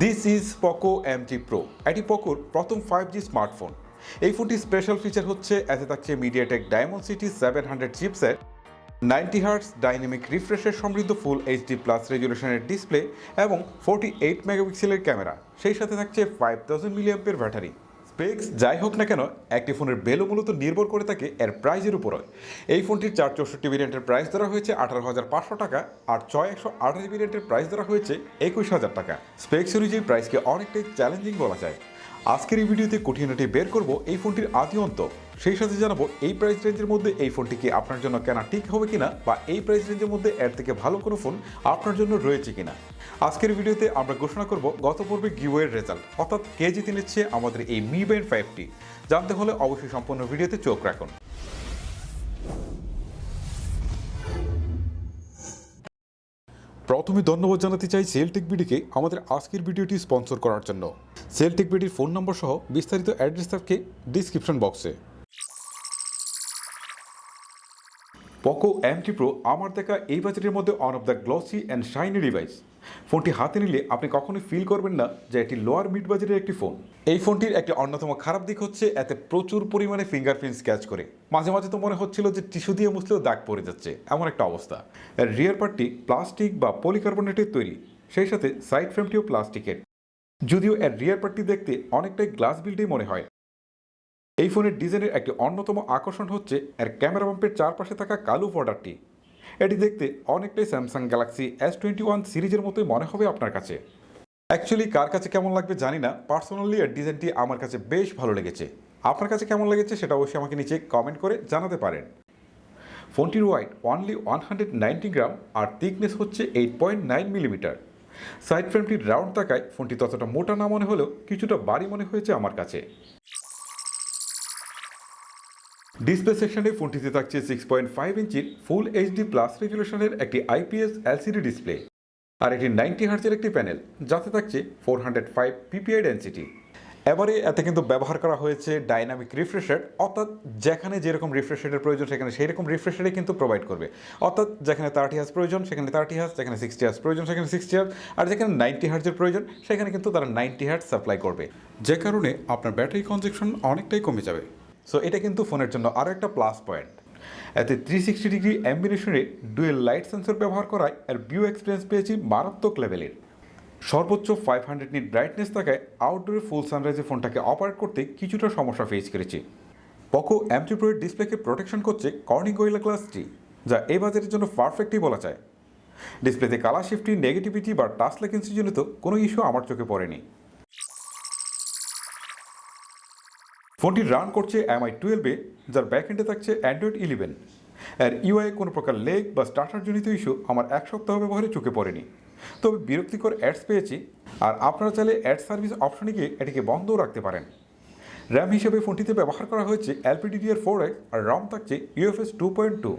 This is Poco M3 Pro। এটি পোকোর প্রথম 5G smartphone. এই ফোনটির স্পেশাল ফিচার হচ্ছে এতে থাকছে MediaTek Dimensity 700 chipset, 90 hertz dynamic রিফ্রেশের সমৃদ্ধ ফুল HD প্লাস রেজুলেশনের ডিসপ্লে এবং 48 মেগাপিক্সেলের ক্যামেরা, সেই সাথে থাকছে 5000 মিলিঅ্যাম্পের ব্যাটারি। স্পেক্স যাই হোক না কেন, একটি ফোনের ভ্যালু মূলত নির্ভর করে থাকে এর প্রাইজের উপরে। এই ফোনটির 464 ভেরিয়েন্টের প্রাইস ধরা হয়েছে 18,500 টাকা, আর 6128 ভেরিয়েন্টের প্রাইস ধরা হয়েছে 21,000 টাকা। স্পেক্স অনুযায়ী প্রাইসকে অনেকটাই চ্যালেঞ্জিং বলা যায়। আজকের এই ভিডিওতে খুঁটিনাটি বের করব এই ফোনটির আদি অন্ত, সেই সাথে জানাবো এই প্রাইস রেঞ্জের মধ্যে এই ফোনটি কি আপনার জন্য কেনা ঠিক হবে কিনা, বা এই প্রাইস রেঞ্জের মধ্যে এর থেকে ভালো কোনো ফোন আপনার জন্য রয়েছে কিনা। আজকের ভিডিওতে আমরা ঘোষণা করব গত পর্বে গিভওয়ের রেজাল্ট, অর্থাৎ কে জিতে নিচ্ছে আমাদের এই Mi Band 5টি। জানতে হলে অবশ্যই সম্পূর্ণ ভিডিওতে চোখ রাখুন। প্রথমে ধন্যবাদ জানাতে চাই সেলটেক বিডিকে আমাদের আজকের ভিডিওটি স্পন্সর করার জন্য। সেলটেক বিডির ফোন নম্বর সহ বিস্তারিত অ্যাড্রেস থাকে ডিসক্রিপশন বক্সে। পোকো M3 Pro আমার দেখা এই বাজেটের মধ্যে one of the glossy and shiny device. ফোনটি হাতে নিলে আপনি কখনোই ফিল করবেন না যে এটি লোয়ার মিড বাজেটের একটি ফোন। এই ফোনটির একটি অন্যতম খারাপ দিক হচ্ছে এতে প্রচুর পরিমাণে ফিঙ্গারপ্রিন্ট স্ক্যাচ করে। মাঝে মাঝে তো মনে হচ্ছিল যে টিস্যু দিয়ে মুছলেও দাগ পড়ে যাচ্ছে, এমন একটা অবস্থা। এর রিয়ার পার্টটি প্লাস্টিক বা পলিকার্বনেটের তৈরি, সেই সাথে সাইড ফ্রেমটিও প্লাস্টিকের, যদিও এর রিয়ার পার্টটি দেখতে অনেকটাই গ্লাস বিল্ডই মনে হয়। এই ফোনের ডিজাইনের একটি অন্যতম আকর্ষণ হচ্ছে এর ক্যামেরা বাম্পের চারপাশে থাকা কালো বর্ডারটি। এটি দেখতে অনেকটাই স্যামসাং গ্যালাক্সি S21 সিরিজের মতোই মনে হবে আপনার কাছে। অ্যাকচুয়ালি কার কাছে কেমন লাগবে জানি না, পার্সোনালি এর ডিজাইনটি আমার কাছে বেশ ভালো লেগেছে। আপনার কাছে কেমন লেগেছে সেটা অবশ্যই আমাকে নিচে কমেন্ট করে জানাতে পারেন। ফোনটির ওয়েট অনলি 190 গ্রাম আর থিকনেস হচ্ছে 8.9 মিলিমিটার। সাইড ফ্রেমটির রাউন্ড তাকায় ফোনটি ততটা মোটা না মনে হলেও কিছুটা ভারী মনে হয়েছে আমার কাছে। ডিসপ্লে সেকশনে ফোনটিতে থাকছে 6.5 ইঞ্চির ফুল HD প্লাস রেজুলেশনের একটি IPS LCD ডিসপ্লে, আর এটি 90 হার্টজের একটি প্যানেল, যাতে থাকছে 405 PPI ডেন্সিটি। এবারে এতে কিন্তু ব্যবহার করা হয়েছে ডাইনামিক রিফ্রেশ রেট, অর্থাৎ যেখানে যেরকম রিফ্রেশ রেটের প্রয়োজন সেখানে সেই রকম রিফ্রেশ রেটে কিন্তু প্রোভাইড করবে। অর্থাৎ যেখানে 30 হার্জ প্রয়োজন সেখানে 30 হার্জ, যেখানে 60 হার্জ প্রয়োজন সেখানে 60 হার্জ, আর যেখানে 90 হার্জের প্রয়োজন সেখানে কিন্তু তারা 90 হার্জ সাপ্লাই করবে, যে কারণে আপনার ব্যাটারি কনজাম্পশন অনেকটাই কমে যাবে। সো এটা কিন্তু ফোনের জন্য আরও একটা প্লাস পয়েন্ট। এতে 360 ডিগ্রি অ্যাম্বিনেশনে ডুয়েল লাইট সেন্সর ব্যবহার করায় এর ভিউ এক্সপিরিয়েন্স পেয়েছি মারাত্মক লেভেলের। সর্বোচ্চ 500 নিট ব্রাইটনেস থাকায় আউটডোরে ফুল সানরাইজে ফোনটাকে অপারেট করতে কিছুটা সমস্যা ফেস করেছি। পোকো M3 Pro এর ডিসপ্লেকে প্রোটেকশন করছে কর্নিং গোরিলা গ্লাস 3, যা এই বাজেটের জন্য পারফেক্টই বলা যায়। ডিসপ্লেতে কালার শিফটি, নেগেটিভিটি বা টাচ লেকেন্সি জনিত কোনো ইস্যু আমার চোখে পড়েনি। ফোনটি রান করছে MI 12-এ, যার ব্যাকএন্ডে থাকছে Android 11। এর UI কোনো প্রকার লেগ বা স্টার্টারজনিত ইস্যু আমার এক সপ্তাহ ব্যবহারে চোখে পড়েনি, তবে বিরক্তিকর অ্যাডস পেয়েছি। আর আপনারা চাইলে অ্যাড সার্ভিস অপশনে গিয়ে এটিকে বন্ধও রাখতে পারেন। র্যাম হিসেবে ফোনটিতে ব্যবহার করা হয়েছে LPDDR4X, আর ROM থাকছে UFS 2.2,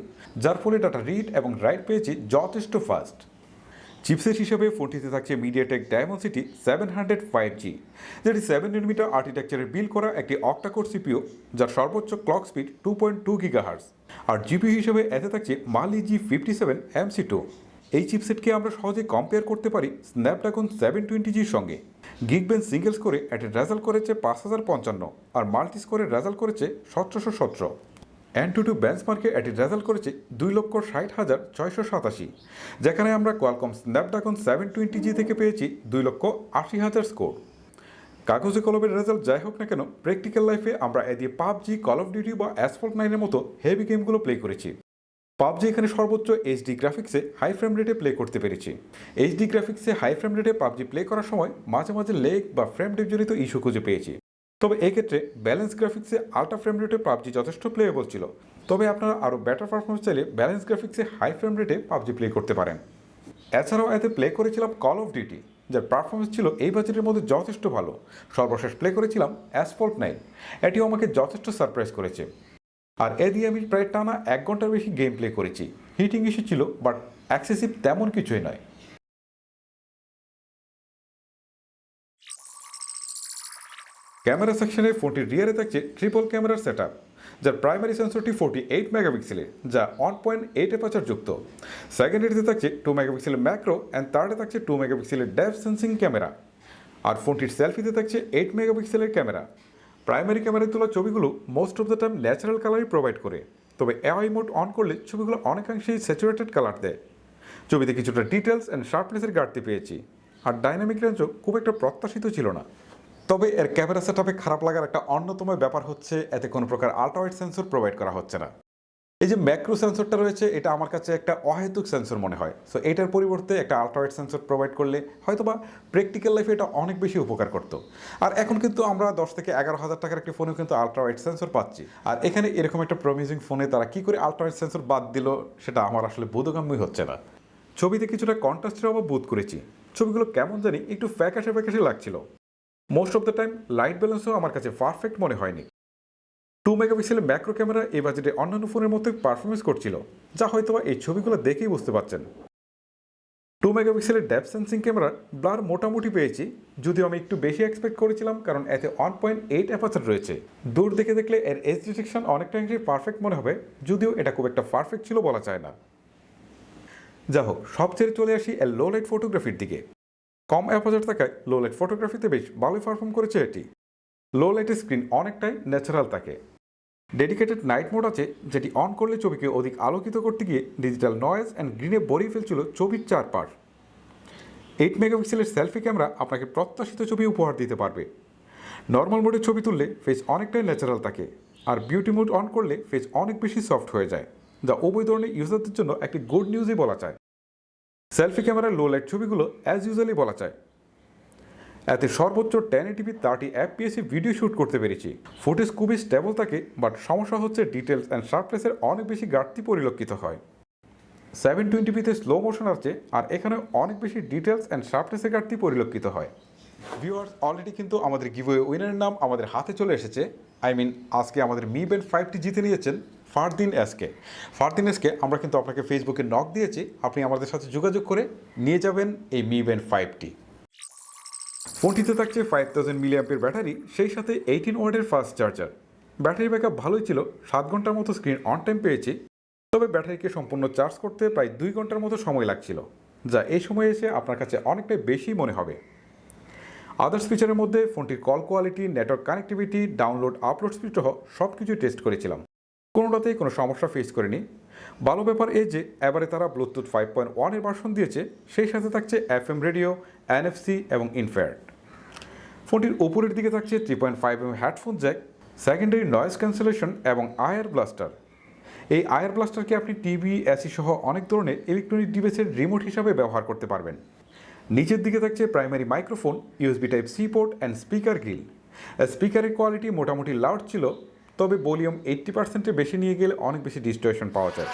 যার ফলে ডাটা রিড এবং রাইট পেয়েছি যথেষ্ট ফাস্ট। চিপসেট হিসেবে ফোনটিতে থাকছে মিডিয়াটেক ডায়মন্ডসিটি 700 5G, যেটি 7 nm আর্কিটেকচারের বিল্ড করা একটি অক্টাকোর CPU, যার সর্বোচ্চ ক্লক স্পিড 2.2 GHz। আর জিপিইউ হিসেবে এতে থাকছে মালি G57 MC2। এই চিপসেটকে আমরা সহজে কম্পেয়ার করতে পারি স্ন্যাপড্রাগন 720Gর সঙ্গে। গিগবেঞ্চ সিঙ্গেল স্কোরে এটির রেজাল্ট করেছে 5055, আর মাল্টি স্কোরে রেজাল্ট করেছে 1717। Antutu বেঞ্চমার্কে এটির রেজাল্ট করেছে 2,60,687, যেখানে আমরা কোয়ালকম স্ন্যাপড্রাগন 720G থেকে পেয়েছি 2,80,000 স্কোর। কাগজে কলমের রেজাল্ট যাই হোক না কেন, প্র্যাকটিক্যাল লাইফে আমরা এ দিয়ে PUBG, কল অফ ডিউটি বা অ্যাসফল্ট 9-এর মতো হেভি গেমগুলো প্লে করেছি। PUBG এখানে সর্বোচ্চ HD গ্রাফিক্সে হাই ফ্রেম রেটে প্লে করতে পেরেছি। HD গ্রাফিক্সে হাই ফ্রেম রেটে PUBG প্লে করার সময় মাঝে মাঝে লেগ বা ফ্রেম ড্রিপ জনিত ইস্যু খুঁজে পেয়েছি। তবে এক্ষেত্রে ব্যালেন্স গ্রাফিক্সে আল্ট্রা ফ্রেম রেটে PUBG যথেষ্ট প্লেয়েবল ছিল। তবে আপনারা আরও বেটার পারফরমেন্স চাইলে ব্যালেন্স গ্রাফিক্সে হাই ফ্রেম রেটে PUBG প্লে করতে পারেন। এছাড়াও এতে প্লে করেছিলাম কল অফ ডিউটি, যার পারফরমেন্স ছিল এই বাজেটের মধ্যে যথেষ্ট ভালো। সর্বশেষ প্লে করেছিলাম অ্যাসফল্ট 9, এটিও আমাকে যথেষ্ট সারপ্রাইজ করেছে। আর এ দিয়ে আমি প্রায় টানা 1 ঘন্টার বেশি গেম প্লে করেছি। হিটিং ইস্যু ছিল, বাট অ্যাক্সেসিভ তেমন কিছুই নয়। ক্যামেরা সেকশনে ফোনটির রিয়ারে থাকছে ট্রিপল ক্যামেরার সেটআপ, যার প্রাইমারি সেন্সরটি 48 মেগাপিক্সেলের, যা 1.8 অ্যাপারচার যুক্ত। সেকেন্ডারিতে থাকছে 2 মেগাপিক্সেলের ম্যাক্রো, অ্যান্ড থার্ডে থাকছে 2 মেগাপিক্সেলের ডেপথ সেন্সিং ক্যামেরা। আর ফোনটির সেলফিতে থাকছে 8 মেগাপিক্সেলের ক্যামেরা। প্রাইমারি ক্যামেরায় তোলা ছবিগুলো most of the time natural কালারই প্রোভাইড করে, তবে এআই মোড অন করলে ছবিগুলো অনেকাংশেই স্যাচুরেটেড কালার দেয়। ছবিতে কিছুটা ডিটেলস অ্যান্ড শার্পনেসের ঘাটতি পেয়েছি, আর ডাইনামিক রেঞ্জও খুব একটা প্রত্যাশিত ছিল না। তবে এর ক্যামেরা সেটআপে খারাপ লাগার একটা অন্যতম ব্যাপার হচ্ছে এতে কোনো প্রকার আল্ট্রাওয়াইড সেন্সর প্রোভাইড করা হচ্ছে না। এই যে ম্যাক্রো সেন্সরটা রয়েছে এটা আমার কাছে একটা অহেতুক সেন্সর মনে হয়। সো এটার পরিবর্তে একটা আল্ট্রাওয়াইড সেন্সর প্রোভাইড করলে হয়তোবা প্র্যাকটিক্যাল লাইফে এটা অনেক বেশি উপকার করতো। আর এখন কিন্তু আমরা 10 থেকে 11,000 টাকার একটি ফোনেও কিন্তু আল্ট্রাওয়াইড সেন্সর পাচ্ছি। আর এখানে এরকম একটা প্রমিজিং ফোনে তারা কি করে আল্ট্রাওয়াইড সেন্সর বাদ দিল সেটা আমার আসলে বোধগম্যই হচ্ছে না। ছবিতে কিছুটা কন্ট্রাস্টের অভাব বোধ করেছি, ছবিগুলো কেমন জানি একটু ফ্যাকাশে ফ্যাকাশে লাগছিল। Most of the time light ব্যালেন্সও আমার কাছে পারফেক্ট মনে হয়নি। 2 মেগাপিক্সেলের ম্যাক্রো ক্যামেরা এই বাজেটে অন্যান্য ফোনের মধ্যে পারফরমেন্স করছিল, যা হয়তোবা এই ছবিগুলো দেখেই বুঝতে পারছেন। 2 মেগাপিক্সেলের ডেপথ সেন্সিং ক্যামেরা ব্লার মোটামুটি পেয়েছি, যদিও আমি একটু বেশি এক্সপেক্ট করেছিলাম, কারণ এতে 1.8 অ্যাপারচার রয়েছে। দূর দেখে দেখলে এর এজ ডিটেকশন অনেকটা পারফেক্ট মনে হবে, যদিও এটা খুব একটা পারফেক্ট ছিল বলা যায় না। যা হোক, সব ছেড়ে চলে আসি এর লো লাইট ফটোগ্রাফির দিকে। কম অ্যাপারচার থাকায় লো লাইট ফটোগ্রাফিতে বেশ ভালোই পারফর্ম করেছে এটি। লো লাইটের স্ক্রিন অনেকটাই ন্যাচারাল থাকে। ডেডিকেটেড নাইট মোড আছে, যেটি অন করলে ছবিকে অধিক আলোকিত করতে গিয়ে ডিজিটাল নয়েজ অ্যান্ড গ্রিনে ভরিয়ে ফেলছিল ছবির চারপাশ। 8 মেগাপিক্সেলের সেলফি ক্যামেরা আপনাকে প্রত্যাশিত ছবি উপহার দিতে পারবে। নর্মাল মোডে ছবি তুললে ফেস অনেকটাই ন্যাচারাল থাকে, আর বিউটি মোড অন করলে ফেস অনেক বেশি সফট হয়ে যায়, যা উভয় ধরনের ইউজারদের জন্য একটি গুড নিউজই বলা যায়। সেলফি ক্যামেরার লো লাইট ছবিগুলো অ্যাজ ইউজুয়ালি বলা যায়। এতে সর্বোচ্চ 1080p 30 fps ভিডিও শ্যুট করতে পেরেছি। ফুটেজ খুবই স্টেবল থাকে, বাট সমস্যা হচ্ছে ডিটেলস অ্যান্ড শার্পনেসের অনেক বেশি ঘাটতি পরিলক্ষিত হয়। 720pতে স্লো মোশন আছে, আর এখানে অনেক বেশি ডিটেলস অ্যান্ড শার্পনেসের ঘাটতি পরিলক্ষিত হয়। ভিউয়ার্স, অলরেডি কিন্তু আমাদের গিভওয়ে উইনারের নাম আমাদের হাতে চলে এসেছে। আজকে আমাদের Mi Band 5T জিতে নিয়েছেন ফারদিন এসকে। ফারদিন এসকে আমরা কিন্তু আপনাকে ফেসবুকে নক দিয়েছি, আপনি আমাদের সাথে যোগাযোগ করে নিয়ে যাবেন এই Mi Band 5T। ফোনটিতে থাকছে 5000 মিলিঅ্যাম্পের ব্যাটারি, সেই সাথে 18 ওয়াটের ফাস্ট চার্জার। ব্যাটারি ব্যাকআপ ভালোই ছিল, 7 ঘন্টার মতো স্ক্রিন অন টাইম পেয়েছি। তবে ব্যাটারিকে সম্পূর্ণ চার্জ করতে প্রায় 2 ঘন্টার মতো সময় লাগছিল, যা এই সময়ে এসে আপনার কাছে অনেকটাই বেশি মনে হবে। আদার্স ফিচারের মধ্যে ফোনটির call quality, network connectivity, download upload speed সহ সব কিছুই টেস্ট করেছিলাম, কোনোটাতেই কোনো সমস্যা ফেস করিনি। ভালো ব্যাপার এই যে এবারে তারা ব্লুটুথ 5.1 এর ভার্সন দিয়েছে, সেই সাথে থাকছে FM রেডিও, NFC এবং ইনফ্রারেড। ফোনটির উপরের দিকে থাকছে 3.5mm headphone Jack, secondary noise cancellation এবং আয়ার ব্লাস্টার। এই আয়ার ব্লাস্টারকে আপনি টিভি, এসি সহ অনেক ধরনের ইলেকট্রনিক ডিভাইসের রিমোট হিসাবে ব্যবহার করতে পারবেন। নিচের দিকে থাকছে primary microphone, USB Type-C port and speaker grill. স্পিকারের কোয়ালিটি মোটামুটি লাউড ছিল, তবে ভলিউম 80%-এর বেশি নিয়ে গেলে অনেক বেশি ডিস্টরশন পাওয়া যায়।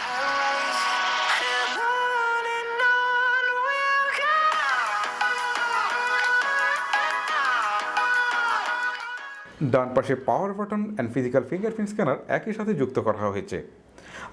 ডান পাশে power button and physical fingerprint scanner একই সাথে যুক্ত করা হয়েছে,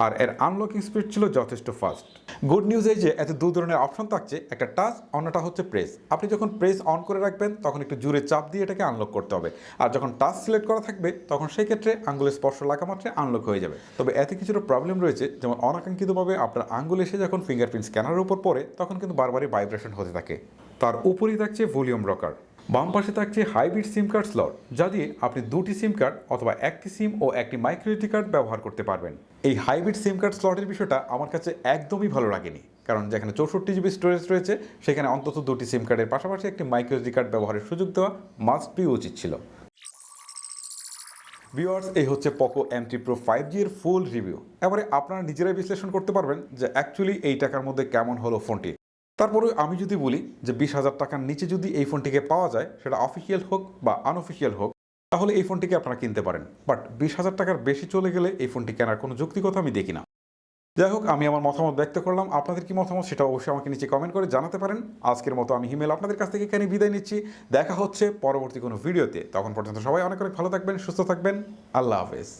আর এর আনলকিং স্পিড ছিল যথেষ্ট ফাস্ট। গুড নিউজ এই যে এতে 2 ধরনের অপশন থাকছে, একটা টাচ, অন্যটা হচ্ছে প্রেস। আপনি যখন প্রেস অন করে রাখবেন তখন একটু জোরে চাপ দিয়ে এটাকে আনলক করতে হবে, আর যখন টাচ সিলেক্ট করা থাকবে তখন সেই ক্ষেত্রে আঙ্গুলের স্পর্শ লাগা মাত্রে আনলক হয়ে যাবে। তবে এতে কিছুটা প্রবলেম রয়েছে, যেমন অনাকাঙ্ক্ষিতভাবে আপনার আঙ্গুল এসে যখন ফিঙ্গারপ্রিন্ট স্ক্যানারের উপর পড়ে তখন কিন্তু বারবারই ভাইব্রেশন হতে থাকে। তার উপরেই থাকছে ভলিউম রকার। বাম পাশে থাকছে হাইব্রিড সিম কার্ড স্লট, যা দিয়ে আপনি 2টি সিম কার্ড অথবা 1টি সিম ও 1টি মাইক্রোএসডি কার্ড ব্যবহার করতে পারবেন। এই হাইব্রিড সিম কার্ড স্লটের বিষয়টা আমার কাছে একদমই ভালো লাগেনি, কারণ যেখানে 64GB স্টোরেজ রয়েছে সেখানে অন্তত 2টি সিম কার্ডের পাশাপাশি একটি মাইক্রোএসডি কার্ড ব্যবহারের সুযোগ দেওয়া মাস্ট বি উচিত ছিল। ভিউয়ার্স, এই হচ্ছে Poco M3 Pro 5G এর ফুল রিভিউ। এবারে আপনারা নিজেরাই বিশ্লেষণ করতে পারবেন যে অ্যাকচুয়ালি এই টাকার মধ্যে কেমন হলো ফোনটি। তারপরে আমি যদি বলি যে 20,000 টাকার নিচে যদি এই ফোনটিকে পাওয়া যায়, সেটা অফিসিয়াল হোক বা আনঅফিসিয়াল হোক, তাহলে এই ফোনটিকে আপনারা কিনতে পারেন। বাট 20,000 টাকার বেশি চলে গেলে এই ফোনটি কেনার কোনো যৌক্তিকতা আমি দেখি না। যাই হোক, আমি আমার মতামত ব্যক্ত করলাম। আপনাদের কি মতামত সেটা অবশ্যই আমাকে নিচে কমেন্ট করে জানাতে পারেন। আজকের মতো আমি হিমেল আপনাদের কাছ থেকে এখানে বিদায় নিচ্ছি। দেখা হচ্ছে পরবর্তী কোনো ভিডিওতে। তখন পর্যন্ত সবাই অনেক অনেক ভালো থাকবেন, সুস্থ থাকবেন। আল্লাহ হাফেজ।